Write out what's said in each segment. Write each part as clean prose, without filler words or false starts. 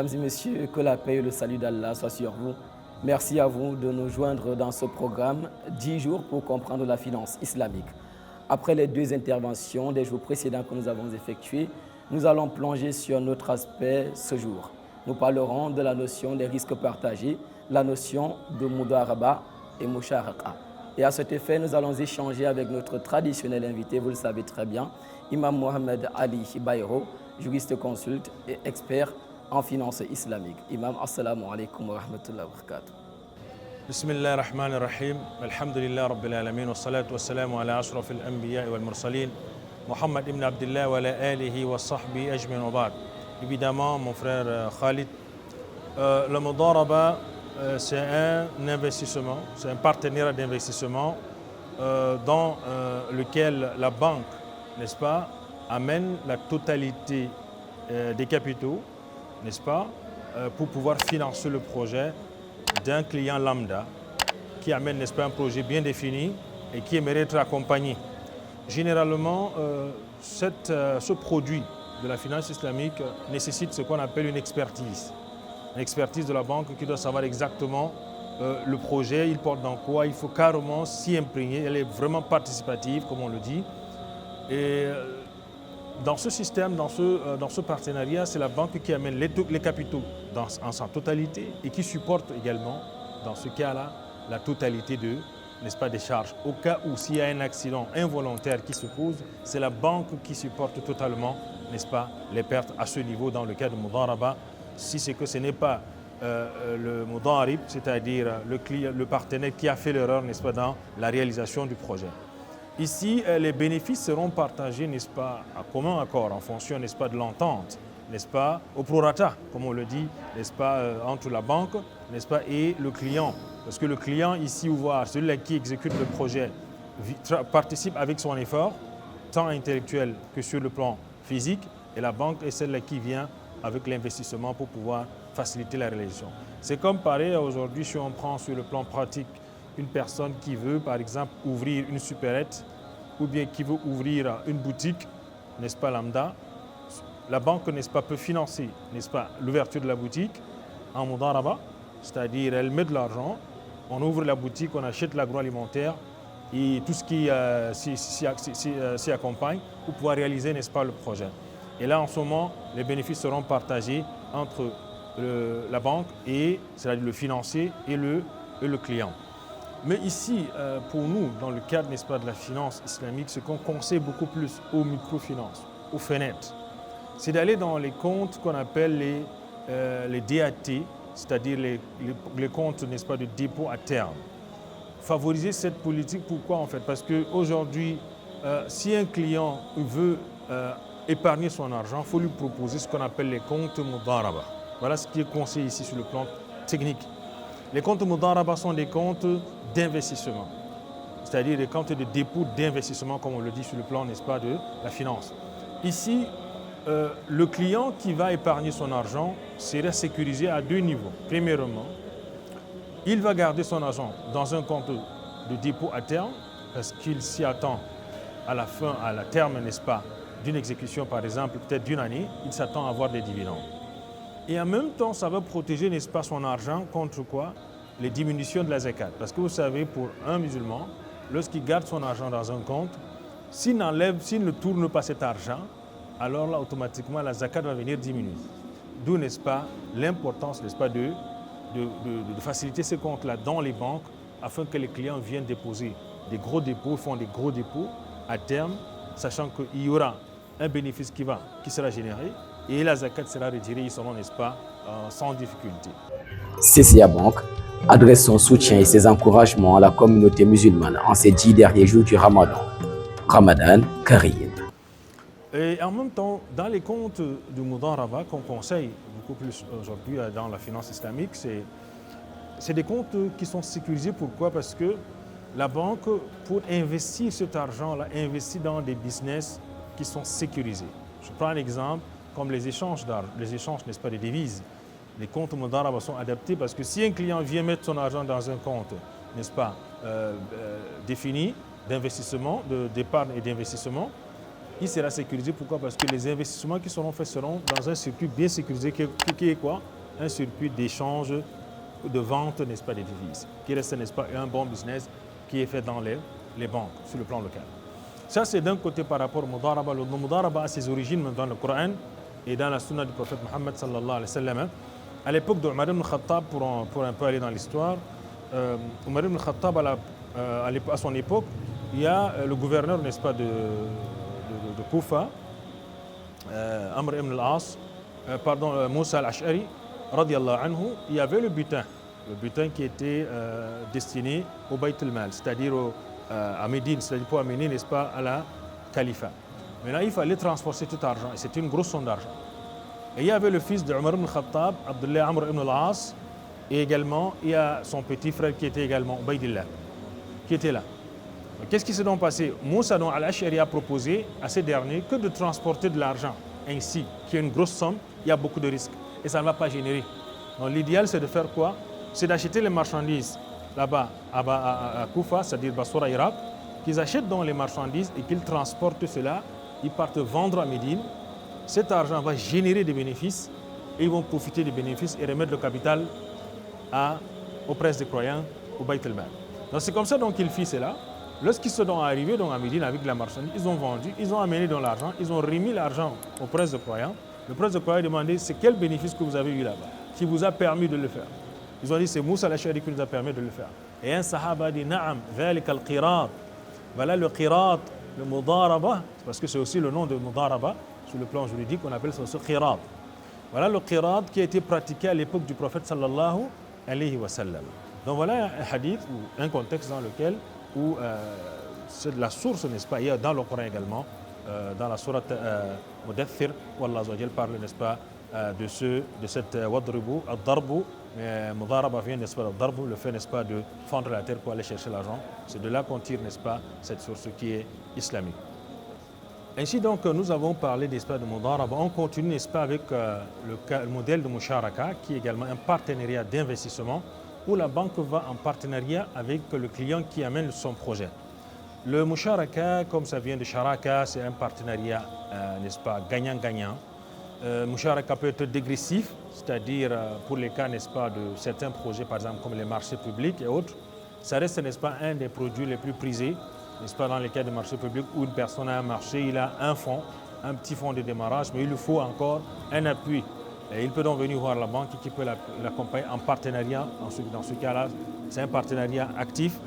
Mesdames et messieurs, que la paix et le salut d'Allah soient sur vous. Merci à vous de nous joindre dans ce programme 10 jours pour comprendre la finance islamique. Après les deux interventions des jours précédents que nous avons effectuées, nous allons plonger sur notre aspect ce jour. Nous parlerons de la notion des risques partagés, la notion de Mudaraba et Musharaka. Et à cet effet, nous allons échanger avec notre traditionnel invité, vous le savez très bien, Imam Mohamed Ali Bayro, juriste consulte et expert en finance islamique. Imam, assalamu alaikum wa rahmatullahi wa barakatuh. Bismillah ar-Rahman ar-Rahim, alhamdulillah rabbil alamin, wa salatu wa salamu ala ashraf al-anbiya wal mursalin, Muhammad ibn Abdullah wa ala alihi wa sahbihi ajmin wa ba'd. Évidemment, mon frère Khalid, le Mudaraba, c'est un investissement, c'est un partenariat d'investissement dans lequel la banque, n'est-ce pas, amène la totalité des capitaux, n'est-ce pas, pour pouvoir financer le projet d'un client lambda qui amène, n'est-ce pas, un projet bien défini et qui aimerait être accompagné. Généralement, ce produit de la finance islamique nécessite ce qu'on appelle une expertise de la banque qui doit savoir exactement le projet, il porte dans quoi, il faut carrément s'y imprégner, elle est vraiment participative, comme on le dit. Et dans ce système, dans ce partenariat, c'est la banque qui amène les capitaux en sa totalité et qui supporte également, dans ce cas-là, la totalité n'est-ce pas, des charges. Au cas où s'il y a un accident involontaire qui se pose, c'est la banque qui supporte totalement, n'est-ce pas, les pertes à ce niveau dans le cas de Mudaraba. Si c'est que ce n'est pas le Mudarib, c'est-à-dire le partenaire qui a fait l'erreur, n'est-ce pas, dans la réalisation du projet. Ici, les bénéfices seront partagés, n'est-ce pas, à commun accord, en fonction, n'est-ce pas, de l'entente, n'est-ce pas, au prorata, comme on le dit, n'est-ce pas, entre la banque, n'est-ce pas, et le client. Parce que le client, ici, ou voir celui qui exécute le projet, participe avec son effort, tant intellectuel que sur le plan physique, et la banque est celle qui vient avec l'investissement pour pouvoir faciliter la réalisation. C'est comme pareil aujourd'hui, si on prend sur le plan pratique, une personne qui veut, par exemple, ouvrir une supérette ou bien qui veut ouvrir une boutique, n'est-ce pas, lambda, la banque, n'est-ce pas, peut financer, n'est-ce pas, l'ouverture de la boutique en Mudaraba, c'est-à-dire elle met de l'argent, on ouvre la boutique, on achète l'agroalimentaire et tout ce qui s'y accompagne pour pouvoir réaliser, n'est-ce pas, le projet. Et là, en ce moment, les bénéfices seront partagés entre la banque et, c'est-à-dire le financier et le client. Mais ici, pour nous, dans le cadre, n'est-ce pas, de la finance islamique, ce qu'on conseille beaucoup plus aux microfinances, aux fenêtres, c'est d'aller dans les comptes qu'on appelle les DAT, c'est-à-dire les comptes, n'est-ce pas, de dépôt à terme. Favoriser cette politique, pourquoi en fait? Parce qu'aujourd'hui, si un client veut épargner son argent, il faut lui proposer ce qu'on appelle les comptes Mudaraba. Voilà ce qui est conseillé ici sur le plan technique. Les comptes Mudaraba sont des comptes d'investissement, c'est-à-dire des comptes de dépôt d'investissement, comme on le dit sur le plan, n'est-ce pas, de la finance. Ici, le client qui va épargner son argent serait sécurisé à deux niveaux. Premièrement, il va garder son argent dans un compte de dépôt à terme, parce qu'il s'y attend à la fin, à la terme, n'est-ce pas, d'une exécution, par exemple, peut-être d'une année, il s'attend à avoir des dividendes. Et en même temps, ça va protéger, n'est-ce pas, son argent contre quoi? Les diminutions de la zakat. Parce que vous savez, pour un musulman, lorsqu'il garde son argent dans un compte, s'il ne tourne pas cet argent, alors là, automatiquement, la zakat va venir diminuer. D'où, n'est-ce pas, l'importance, n'est-ce pas, de faciliter ces comptes-là dans les banques afin que les clients viennent déposer des gros dépôts, font des gros dépôts à terme, sachant qu'il y aura un bénéfice qui sera généré et la zakat sera retirée, ils seront, n'est-ce pas, sans difficulté. CCA Bank adresse son soutien et ses encouragements à la communauté musulmane en ces 10 derniers jours du Ramadan. Ramadan Karim. Et en même temps, dans les comptes du Mudaraba qu'on conseille beaucoup plus aujourd'hui dans la finance islamique, c'est des comptes qui sont sécurisés. Pourquoi? Parce que la banque, pour investir cet argent-là, investit dans des business qui sont sécurisés. Je prends un exemple comme les échanges, n'est-ce pas, des devises. Les comptes Mudaraba sont adaptés parce que si un client vient mettre son argent dans un compte, n'est-ce pas, défini d'investissement, d'épargne et d'investissement, il sera sécurisé. Pourquoi? Parce que les investissements qui seront faits seront dans un circuit bien sécurisé qui est quoi? Un circuit d'échange, de vente, n'est-ce pas, des devises, qui reste, n'est-ce pas, un bon business qui est fait dans les banques sur le plan local. Ça, c'est d'un côté par rapport au Mudaraba. Le Mudaraba a ses origines dans le Coran et dans la Sunna du prophète Mohammed sallallahu alayhi wa sallam. À l'époque d'Omar ibn Khattab, pour un peu aller dans l'histoire, Omar ibn Khattab, à son époque, il y a le gouverneur, n'est-ce pas, de Koufa, Amr ibn al-As, Moussa al-Ash'ari, radiallahu anhu, il y avait le butin qui était destiné au Bayt al-Mal, c'est-à-dire à Médine, c'est-à-dire pour amener, n'est-ce pas, à la califat. Maintenant, il fallait transporter tout argent, et c'était une grosse somme d'argent. Et il y avait le fils de Omar ibn Khattab, Abdullah Amr ibn al-As, et également, il y a son petit frère qui était également Ubaydillah, qui était là. Qu'est-ce qui s'est donc passé? Moussa al-Ash'ari a proposé à ces derniers que de transporter de l'argent ainsi, qui est une grosse somme, il y a beaucoup de risques, et ça ne va pas générer. Donc l'idéal, c'est de faire quoi? C'est d'acheter les marchandises là-bas à Koufa, c'est-à-dire Basra, Irak, qu'ils achètent donc les marchandises et qu'ils transportent cela, ils partent vendre à Médine. Cet argent va générer des bénéfices et ils vont profiter des bénéfices et remettre le capital aux princes des croyants, au Bayt al-Mal. Donc c'est comme ça qu'il fit cela. Lorsqu'ils sont arrivés à Médine avec la marchandise, ils ont vendu, ils ont amené dans l'argent, ils ont remis l'argent au prince des croyants. Le prince des croyants a demandé c'est quel bénéfice que vous avez eu là-bas, qui vous a permis de le faire. Ils ont dit c'est Moussa al-Ash'ari qui nous a permis de le faire. Et un sahaba a dit Na'am, ذلك القراط. Voilà le qirat, le mudaraba, parce que c'est aussi le nom de mudaraba, sur le plan juridique, on appelle ça aussi qirat. Voilà le qirat qui a été pratiqué à l'époque du prophète sallallahu alayhi wa sallam. Donc voilà un hadith, ou un contexte dans lequel, c'est de la source, n'est-ce pas, il y a dans le Coran également, dans la sourate Mudaththir, où Allah parle, n'est-ce pas, de cette wadribu, ad-darbu, mudaraba vient, n'est-ce pas, ad-darbu, le fait, n'est-ce pas, de fendre la terre pour aller chercher l'argent. C'est de là qu'on tire, n'est-ce pas, cette source qui est islamique. Ainsi donc, nous avons parlé, n'est-ce pas, de mudaraba. On continue, n'est-ce pas, avec le modèle de musharaka, qui est également un partenariat d'investissement, où la banque va en partenariat avec le client qui amène son projet. Le musharaka, comme ça vient de sharaka, c'est un partenariat, n'est-ce pas, gagnant-gagnant. Musharaka peut être dégressif, c'est-à-dire pour les cas, n'est-ce pas, de certains projets, par exemple comme les marchés publics et autres. Ça reste, n'est-ce pas, un des produits les plus prisés, n'est-ce pas, dans les cas de marché public où une personne a un marché, il a un fonds, un petit fonds de démarrage, mais il lui faut encore un appui. Et il peut donc venir voir la banque qui peut l'accompagner en partenariat. Dans ce cas-là, c'est un partenariat actif,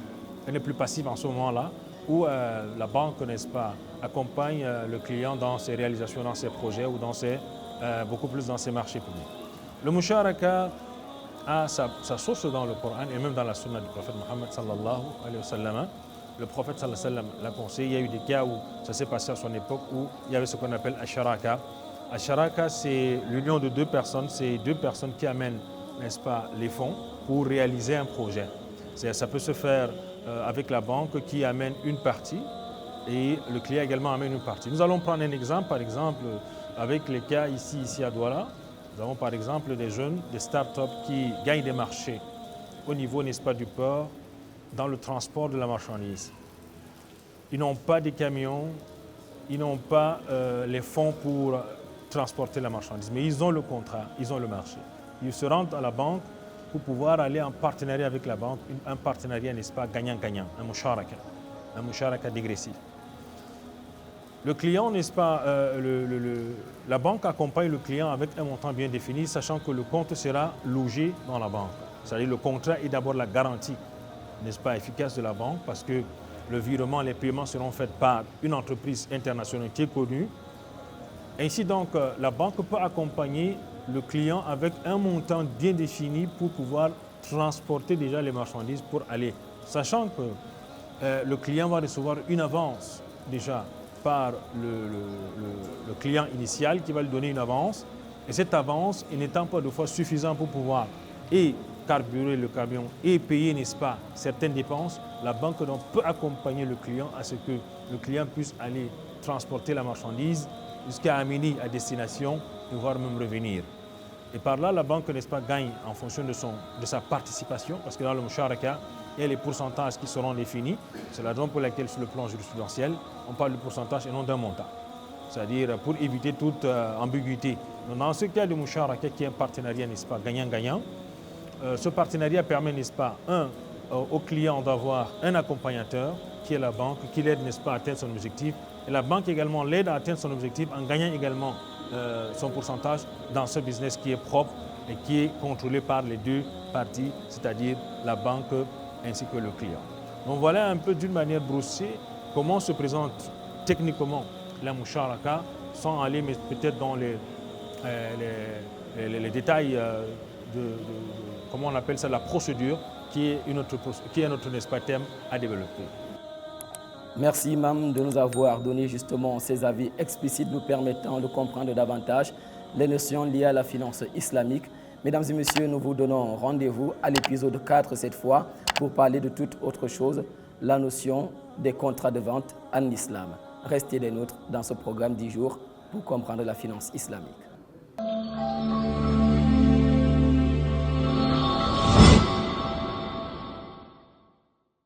et n'est plus passif en ce moment-là, où la banque, n'est-ce pas, accompagne le client dans ses réalisations, dans ses projets ou beaucoup plus dans ses marchés publics. Le musharaka a sa source dans le Coran et même dans la sunna du prophète Mohammed sallallahu alayhi wa sallam. Le prophète sallallahu alayhi wa sallam l'a conseillé. Il y a eu des cas où ça s'est passé à son époque où il y avait ce qu'on appelle asharaka. Asharaka, c'est l'union de deux personnes. C'est deux personnes qui amènent, n'est-ce pas, les fonds pour réaliser un projet. Ça peut se faire avec la banque qui amène une partie et le client également amène une partie. Nous allons prendre un exemple, par exemple, avec les cas ici à Douala. Nous avons par exemple des jeunes, des start-up qui gagnent des marchés au niveau, n'est-ce pas, du port, dans le transport de la marchandise. Ils n'ont pas des camions, ils n'ont pas les fonds pour transporter la marchandise, mais ils ont le contrat, ils ont le marché. Ils se rendent à la banque pour pouvoir aller en partenariat avec la banque, un partenariat, n'est-ce pas, gagnant-gagnant, un musharaka dégressif. Le client, n'est-ce pas, la banque accompagne le client avec un montant bien défini, sachant que le compte sera logé dans la banque. C'est-à-dire le contrat est d'abord la garantie, n'est-ce pas, efficace de la banque, parce que le virement, les paiements seront faits par une entreprise internationale qui est connue. Ainsi donc, la banque peut accompagner le client avec un montant bien défini pour pouvoir transporter déjà les marchandises pour aller, sachant que le client va recevoir une avance déjà par le client initial qui va lui donner une avance. Et cette avance, n'étant pas de fois suffisante pour pouvoir et carburer le camion et payer, n'est-ce pas, certaines dépenses, la banque donc peut accompagner le client à ce que le client puisse aller transporter la marchandise jusqu'à amener à destination et voire même revenir. Et par là, la banque, n'est-ce pas, gagne en fonction de sa participation, parce que dans le musharaka, il y a les pourcentages qui seront définis. C'est la raison pour laquelle, sur le plan jurisprudentiel, on parle de pourcentage et non d'un montant. c'est-à-dire pour éviter toute ambiguïté. Donc, dans ce cas de Musharaka, qui est un partenariat, n'est-ce pas, gagnant-gagnant, ce partenariat permet, n'est-ce pas, au client d'avoir un accompagnateur qui est la banque, qui l'aide, n'est-ce pas, à atteindre son objectif. Et la banque également l'aide à atteindre son objectif en gagnant également son pourcentage dans ce business qui est propre et qui est contrôlé par les deux parties, c'est-à-dire la banque ainsi que le client. Donc voilà un peu d'une manière brossée comment se présente techniquement la Musharaka, sans aller peut-être dans les détails comment on appelle ça, la procédure qui est notre n'est-ce pas, thème à développer. Merci Imam de nous avoir donné justement ces avis explicites nous permettant de comprendre davantage les notions liées à la finance islamique. Mesdames et messieurs, nous vous donnons rendez-vous à l'épisode 4 cette fois pour parler de toute autre chose, la notion des contrats de vente en islam. Restez des nôtres dans ce programme 10 jours pour comprendre la finance islamique.